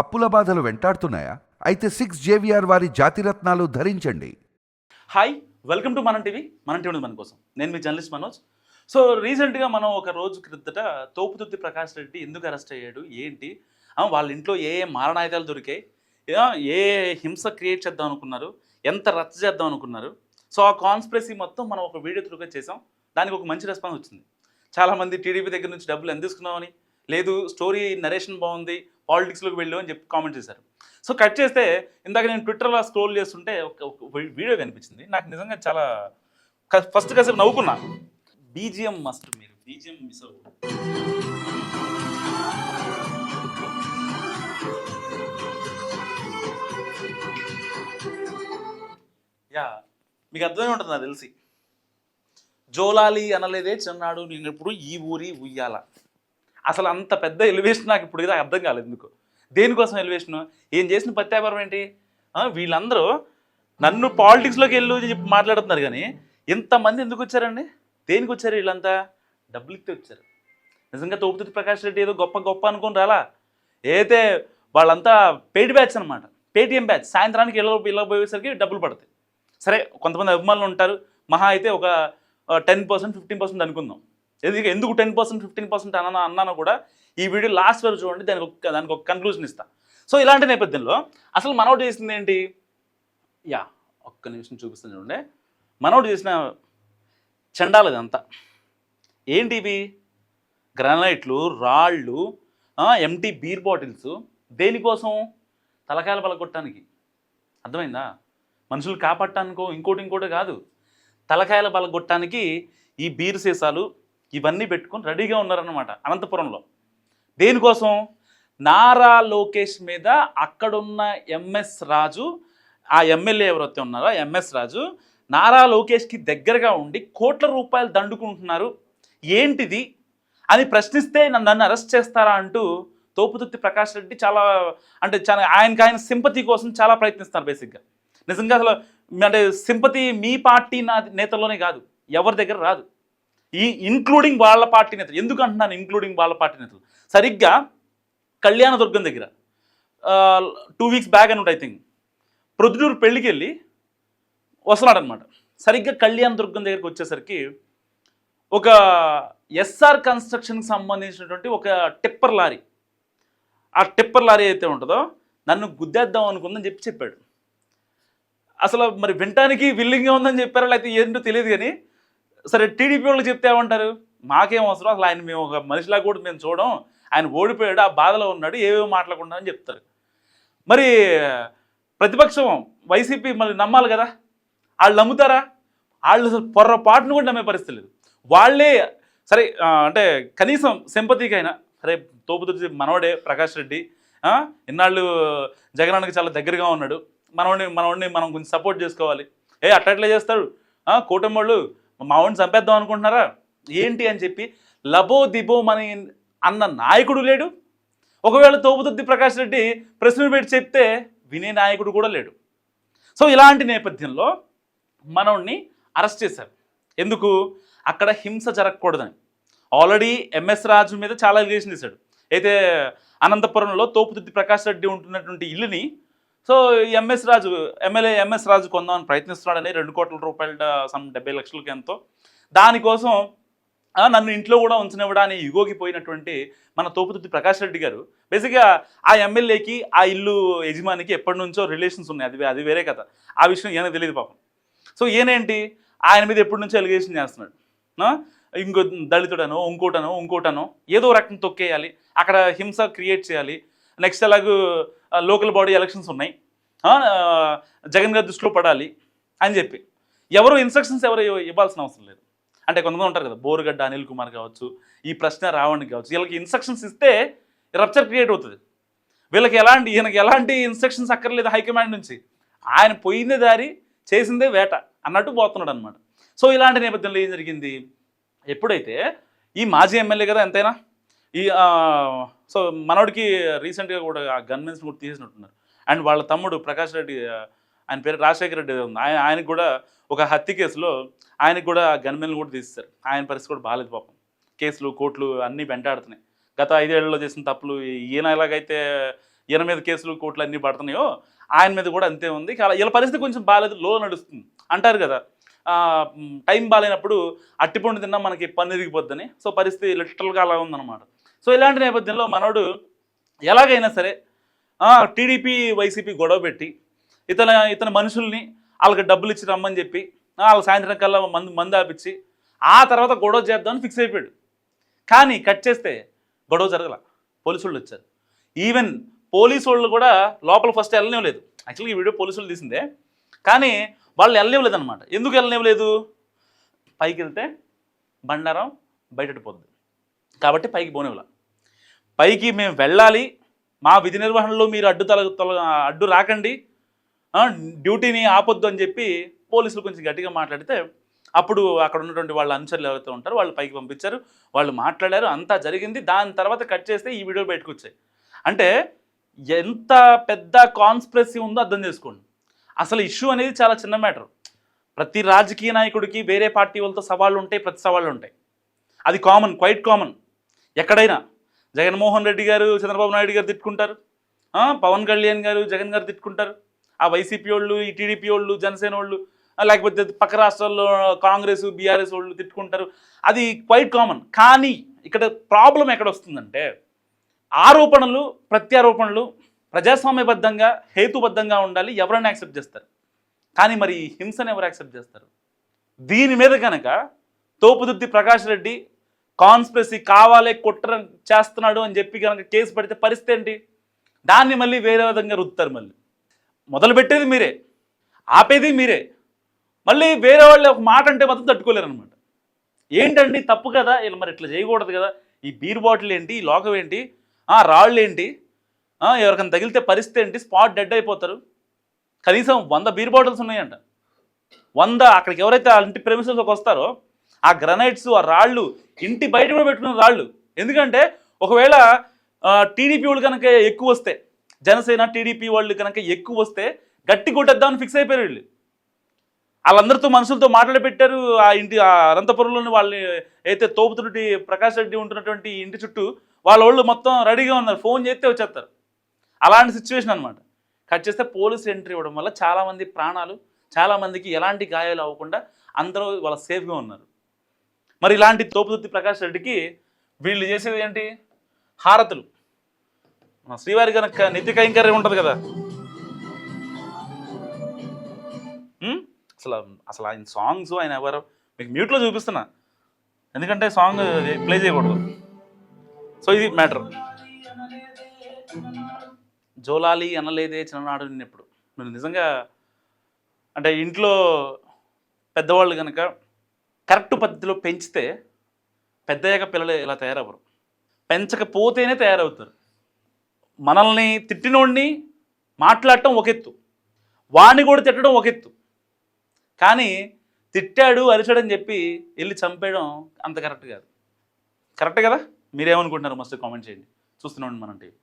అప్పుల బాధలు వెంటాడుతున్నాయా? అయితే 6 JVR వారి జాతిరత్నాలు ధరించండి. హాయ్, వెల్కమ్ టు మనం టీవీ. మన టీవీ మన కోసం. నేను మీ జర్నలిస్ట్ మనోజ్. సో రీసెంట్గా మనం ఒక రోజు క్రితట తోపుదుర్తి ప్రకాష్ రెడ్డి ఎందుకు అరెస్ట్ అయ్యాడు, ఏంటి, వాళ్ళ ఇంట్లో ఏ ఏ మారణాయుధాలు దొరికాయి, ఏ హింస క్రియేట్ చేద్దాం అనుకున్నారు, ఎంత రచ్చ చేద్దాం అనుకున్నారు. సో ఆ కాన్స్పిరసీ మొత్తం మనం ఒక వీడియో త్రూగా చేసాం. దానికి ఒక మంచి రెస్పాన్స్ వచ్చింది. చాలామంది టీడీపీ దగ్గర నుంచి డబ్బులు ఎంత తీసుకున్నామని, లేదు స్టోరీ నరేషన్ బాగుంది, పాలిటిక్స్లోకి వెళ్ళు అని చెప్పి కామెంట్ చేశారు. సో కట్ చేస్తే ఇందాక నేను ట్విట్టర్లో స్క్రోల్ చేస్తుంటే ఒక వీడియో కనిపించింది. నాకు నిజంగా చాలా ఫస్ట్ కాసేపు నవ్వుకున్నా. బీజిఎం మస్ట్, మీరు బీజిఎం మిస్ అవ్వదు. యా, మీకు అర్థమై ఉంటుంది నాకు తెలిసి. జోలాలి అనలేదే చిన్నాడు నేను ఇప్పుడు ఈ ఊరి ఉయ్యాల. అసలు అంత పెద్ద ఎలివేషన్ నాకు ఇప్పుడు అర్థం కాలేదు ఎందుకు, దేనికోసం ఎలివేషను, ఏం చేసిన ప్రత్యాపారం ఏంటి. వీళ్ళందరూ నన్ను పాలిటిక్స్లోకి వెళ్ళి చెప్పి మాట్లాడుతున్నారు, కానీ ఇంతమంది ఎందుకు వచ్చారండి, దేనికి వచ్చారు వీళ్ళంతా? డబ్బులు ఇస్తే వచ్చారు. నిజంగా తోపుదుర్తి ప్రకాష్ రెడ్డి ఏదో గొప్ప గొప్ప అనుకుని రాలా. అయితే వాళ్ళంతా పెయిడ్ బ్యాచ్ అనమాట, పేటిఎం బ్యాచ్. సాయంత్రానికి ఇళ్ళ పోయేసరికి డబ్బులు పడతాయి. సరే, కొంతమంది అభిమానులు ఉంటారు, మహా అయితే ఒక 10%, 15% అనుకుందాం. ఎందుకు 10%, 15% అన్నానో కూడా ఈ వీడియో లాస్ట్ వరకు చూడండి, దానికి ఒక కన్క్లూజన్ ఇస్తా. సో ఇలాంటి నేపథ్యంలో అసలు మనోడు చేసింది ఏంటి? యా, ఒక్క నిమిషం చూపిస్తాను చూడండి. మనోడు చేసిన చండాలు ఇదంతా ఏంటి? ఇవి గ్రానైట్లు, రాళ్ళు, ఎంటీ బీర్ బాటిల్స్. దేనికోసం? తలకాయలు పలగొట్టడానికి. అర్థమైందా? మనుషులు కాపాడటానికో ఇంకోటి కాదు, తలకాయల పలగొట్టడానికి ఈ బీర్ సీసాలు ఇవన్నీ పెట్టుకొని రెడీగా ఉన్నారన్నమాట అనంతపురంలో. దేనికోసం? నారా లోకేష్ మీద అక్కడున్న ఎంఎస్ రాజు, ఆ ఎమ్మెల్యే ఎవరైతే ఉన్నారో ఎంఎస్ రాజు, నారా లోకేష్కి దగ్గరగా ఉండి కోట్ల రూపాయలు దండుకుంటున్నారు, ఏంటిది అని ప్రశ్నిస్తే నన్ను అరెస్ట్ చేస్తారా అంటూ తోపుదుర్తి ప్రకాష్ రెడ్డి చాలా ఆయన సింపతి కోసం చాలా ప్రయత్నిస్తారు బేసిక్గా. నిజంగా అసలు అంటే సింపతి మీ పార్టీ నేతల్లోనే కాదు, ఎవరి దగ్గర రాదు, ఇంక్లూడింగ్ వాళ్ళ పార్టీ నేతలు. ఎందుకు అంటున్నాను ఇంక్లూడింగ్ వాళ్ళ పార్టీ నేతలు? సరిగ్గా కళ్యాణదుర్గం దగ్గర 2 weeks బ్యాక్ అని ఐ థింక్ ప్రొద్దుటూరు పెళ్ళికి వెళ్ళి వస్తున్నాడనమాట. సరిగ్గా కళ్యాణదుర్గం దగ్గరికి వచ్చేసరికి ఒక ఎస్ఆర్ కన్స్ట్రక్షన్కి సంబంధించినటువంటి ఒక టిప్పర్ లారీ, ఆ టిప్పర్ లారీ అయితే ఉంటుందో నన్ను గుద్దేద్దాం అనుకుందని చెప్పాడు. అసలు మరి వినటానికి విల్లింగ్గా ఉందని చెప్పారా లేకపోతే ఏంటో తెలియదు, కానీ సరే టీడీపీ వాళ్ళకి చెప్తే ఏమంటారు, మాకేం అవసరం, అసలు ఆయన మేము ఒక మనిషిలా కూడా మేము చూడం, ఆయన ఓడిపోయాడు, ఆ బాధలో ఉన్నాడు, ఏవేవో మాట్లాడకుండా అని చెప్తారు. మరి ప్రతిపక్షం వైసీపీ మరి నమ్మాలి కదా, వాళ్ళు నమ్ముతారా? వాళ్ళు అసలు పొర్రపాటును కూడా నమ్మే పరిస్థితి లేదు. వాళ్ళే సరే అంటే కనీసం సింపతికైనా సరే తోపుదుర్తి మనవడే ప్రకాష్ రెడ్డి, ఇన్నాళ్ళు జగనానికి చాలా దగ్గరగా ఉన్నాడు, మనవాడిని మనం కొంచెం సపోర్ట్ చేసుకోవాలి. అట్లా చేస్తాడు కూటమి వాళ్ళు, మావాడిని చంపేద్దాం అనుకుంటున్నారా ఏంటి అని చెప్పి లబో దిబోమని అన్న నాయకుడు లేడు. ఒకవేళ తోపుదుర్తి ప్రకాష్ రెడ్డి ప్రెస్ మీట్ పెట్టి చెప్తే వినే నాయకుడు కూడా లేడు. సో ఇలాంటి నేపథ్యంలో మనోడిని అరెస్ట్ చేశారు. ఎందుకు? అక్కడ హింస జరగకూడదని. ఆల్రెడీ ఎంఎస్ రాజు మీద చాలా ఎలిగేషన్ చేశాడు. అయితే అనంతపురంలో తోపుదుర్తి ప్రకాష్ రెడ్డి ఉంటున్నటువంటి ఇల్లుని సో ఎమ్మెల్యే ఎంఎస్ రాజు కొందామని ప్రయత్నిస్తున్నాడని 2 కోట్ల రూపాయల 70 లక్షలకి ఎంతో. దానికోసం నన్ను ఇంట్లో కూడా ఉంచనివ్వడా అని యుగోకి పోయినటువంటి మన తోపుదుర్తి ప్రకాష్ రెడ్డి గారు బేసిక్గా ఆ ఎమ్మెల్యేకి ఆ ఇల్లు యజమానికి ఎప్పటి నుంచో రిలేషన్స్ ఉన్నాయి, అది వేరే కథ. ఆ విషయం ఈయనకు తెలియదు పాపం. సో ఈయనేంటి ఆయన మీద ఎప్పటి నుంచో ఎలిగేషన్ చేస్తున్నాడు, ఇంకో దళితుడనో ఇంకోటనో ఏదో రకం తొక్కేయాలి, అక్కడ హింస క్రియేట్ చేయాలి. నెక్స్ట్ అలాగూ లోకల్ బాడీ ఎలక్షన్స్ ఉన్నాయి, జగన్ గారి దృష్టిలో పడాలి అని చెప్పి ఎవరు ఇన్స్ట్రక్షన్స్ ఇవ్వాల్సిన అవసరం లేదు. అంటే కొంతమంది ఉంటారు కదా, బోరుగడ్డ అనిల్ కుమార్ కావచ్చు, ఈ ప్రశ్న రావణ్కి కావచ్చు, వీళ్ళకి ఇన్స్ట్రక్షన్స్ ఇస్తే రప్చర్ క్రియేట్ అవుతుంది. ఈయనకి ఎలాంటి ఇన్స్ట్రక్షన్స్ అక్కర్లేదు హైకమాండ్ నుంచి, ఆయన పోయిందే దారి చేసిందే వేట అన్నట్టు పోతున్నాడు అనమాట. సో ఇలాంటి నేపథ్యంలో ఏం జరిగింది, ఎప్పుడైతే ఈ మాజీ ఎమ్మెల్యే కదా ఎంతైనా సో మనోడికి రీసెంట్గా కూడా ఆ గన్మెన్స్ కూడా తీసేసినట్టున్నారు. అండ్ వాళ్ళ తమ్ముడు ప్రకాష్ రెడ్డి, ఆయన పేరు రాజశేఖర రెడ్డి ఉంది, ఆయనకు కూడా ఒక హత్య కేసులో ఆయనకు కూడా గన్మెన్లు కూడా తీసేశారు. ఆయన పరిస్థితి కూడా బాగాలేదు పాపం. కేసులు కోర్టులు అన్నీ వెంటాడుతున్నాయి. గత 5 ఏళ్లలో చేసిన తప్పులు ఈయన ఎలాగైతే ఈయన మీద కేసులు కోట్లు అన్నీ పడుతున్నాయో ఆయన మీద కూడా అంతే ఉంది. వీళ్ళ పరిస్థితి కొంచెం బాగాలేదు, లో నడుస్తుంది అంటారు కదా. టైం బాగాలేనప్పుడు అట్టిపండు తిన్నా మనకి పన్ను ఇరిగిపోద్దని. సో పరిస్థితి లిటరల్గా అలా ఉందన్నమాట. సో ఇలాంటి నేపథ్యంలో మనోడు ఎలాగైనా సరే టీడీపీ వైసీపీ గొడవ పెట్టి ఇతని మనుషుల్ని వాళ్ళకి డబ్బులు ఇచ్చి రమ్మని చెప్పి వాళ్ళ సాయంత్రం కల్లా మందు ఆపించి ఆ తర్వాత గొడవ చేద్దామని ఫిక్స్ అయిపోయాడు. కానీ కట్ చేస్తే గొడవ జరగల, పోలీసు వాళ్ళు వచ్చారు. ఈవెన్ పోలీసు వాళ్ళు కూడా లోపల ఫస్ట్ వెళ్ళనివ్వలేదు. యాక్చువల్గా ఈ వీడియో పోలీసు వాళ్ళు తీసిందే, కానీ వాళ్ళు వెళ్ళనివ్వలేదు అనమాట. ఎందుకు వెళ్ళనివ్వలేదు? పైకి వెళ్తే బండారం బయటపోద్ది కాబట్టి పైకి పోనివ్వలే. పైకి మేము వెళ్ళాలి, మా విధి నిర్వహణలో మీరు అడ్డు రాకండి, డ్యూటీని ఆపొద్దు అని చెప్పి పోలీసులు కొంచెం గట్టిగా మాట్లాడితే అప్పుడు అక్కడ ఉన్నటువంటి వాళ్ళ అనుచరులు ఎవరైతే ఉంటారో వాళ్ళు పైకి పంపించారు, వాళ్ళు మాట్లాడారు, అంతా జరిగింది. దాని తర్వాత కట్ చేస్తే ఈ వీడియో బయటకు వచ్చాయి. అంటే ఎంత పెద్ద కాన్స్పిరసీ ఉందో అర్థం చేసుకోండి. అసలు ఇష్యూ అనేది చాలా చిన్న మ్యాటర్. ప్రతి రాజకీయ నాయకుడికి వేరే పార్టీ వాళ్ళతో సవాళ్ళు ఉంటాయి, ప్రతి సవాళ్ళు ఉంటాయి. అది కామన్, క్వైట్ కామన్. ఎక్కడైనా జగన్మోహన్ రెడ్డి గారు చంద్రబాబు నాయుడు గారు తిట్టుకుంటారు, పవన్ కళ్యాణ్ గారు జగన్ గారు తిట్టుకుంటారు, ఆ వైసీపీ వాళ్ళు, ఈ టీడీపీ వాళ్ళు, జనసేన వాళ్ళు, లేకపోతే పక్క రాష్ట్రాల్లో కాంగ్రెస్ బీఆర్ఎస్ వాళ్ళు తిట్టుకుంటారు. అది క్వైట్ కామన్. కానీ ఇక్కడ ప్రాబ్లం ఎక్కడ వస్తుందంటే ఆరోపణలు ప్రత్యారోపణలు ప్రజాస్వామ్యబద్ధంగా హేతుబద్ధంగా ఉండాలి, ఎవరైనా యాక్సెప్ట్ చేస్తారు. కానీ మరి హింసను ఎవరు యాక్సెప్ట్ చేస్తారు? దీని మీద కనుక తోపుదుర్తి ప్రకాష్ రెడ్డి కాన్స్పిరసీ కావాలే కుట్ర చేస్తున్నాడు అని చెప్పి కనుక కేసు పెడితే పరిస్థితి ఏంటి? దాన్ని మళ్ళీ వేరే విధంగా రుద్దుతారు. మళ్ళీ మొదలుపెట్టేది మీరే, ఆపేది మీరే. మళ్ళీ వేరే వాళ్ళు ఒక మాట అంటే మాత్రం తట్టుకోలేరు అనమాట. ఏంటండి తప్పు కదా, ఇలా మరి ఇట్లా చేయకూడదు కదా, ఈ బీర్ బాటిల్ ఏంటి, ఈ లోకం ఏంటి, రాళ్ళు ఏంటి, ఎవరికైనా తగిలితే పరిస్థితి ఏంటి, స్పాట్ డెడ్ అయిపోతారు. కనీసం 100 బీర్ బాటిల్స్ ఉన్నాయంట. 100 అక్కడికి ఎవరైతే ఆ ఇంటి ప్రెమిసెస్లోకి వస్తారో ఆ గ్రనైట్స్, ఆ రాళ్ళు ఇంటి బయట కూడా పెట్టుకున్న రాళ్ళు. ఎందుకంటే ఒకవేళ టీడీపీ వాళ్ళు కనుక ఎక్కువ వస్తే, జనసేన టీడీపీ వాళ్ళు కనుక ఎక్కువ వస్తే గట్టి కొట్టేద్దామని ఫిక్స్ అయిపోయారు వీళ్ళు. వాళ్ళందరితో మనుషులతో మాట్లాడి పెట్టారు. ఆ ఇంటి అనంతపురంలోని వాళ్ళని అయితే తోపుతుడి ప్రకాష్ రెడ్డి ఉంటున్నటువంటి ఇంటి చుట్టూ వాళ్ళు మొత్తం రెడీగా ఉన్నారు, ఫోన్ చేస్తే వచ్చేస్తారు. అలాంటి సిచ్యువేషన్ అనమాట. కట్ చేస్తే పోలీసు ఎంట్రీ ఇవ్వడం వల్ల చాలామంది ప్రాణాలు, చాలామందికి ఎలాంటి గాయాలు అవ్వకుండా అందరూ వాళ్ళ సేఫ్గా ఉన్నారు. మరి ఇలాంటి తోపుదుర్తి ప్రకాష్ రెడ్డికి వీళ్ళు చేసేది ఏంటి? హారతులు. మన శ్రీవారి కనుక నిత్య కైంకర్యం ఉంటుంది కదా, అసలు ఆయన సాంగ్స్ ఆయన ఎవరు మీకు మ్యూట్లో చూపిస్తున్నా, ఎందుకంటే సాంగ్ ప్లే చేయకూడదు. సో ఇది మ్యాటర్. జోలాలి అనలేదే చిన్ననాడు నిన్నెప్పుడు. మీరు నిజంగా అంటే ఇంట్లో పెద్దవాళ్ళు కనుక కరెక్ట్ పద్ధతిలో పెంచితే పెద్దయ్యాక పిల్లలు ఇలా తయారవ్వరు, పెంచకపోతేనే తయారవుతారు. మనల్ని తిట్టినోడిని మాట్లాడటం ఒక ఎత్తు, వాడిని కూడా తిట్టడం ఒక ఎత్తు, కానీ తిట్టాడు అరిచాడని చెప్పి వెళ్ళి చంపేయడం అంత కరెక్ట్ కాదు. కరెక్ట్ కదా? మీరేమనుకుంటున్నారు? మస్తు కామెంట్ చేయండి. చూస్తున్నాండి మనం టీవీ.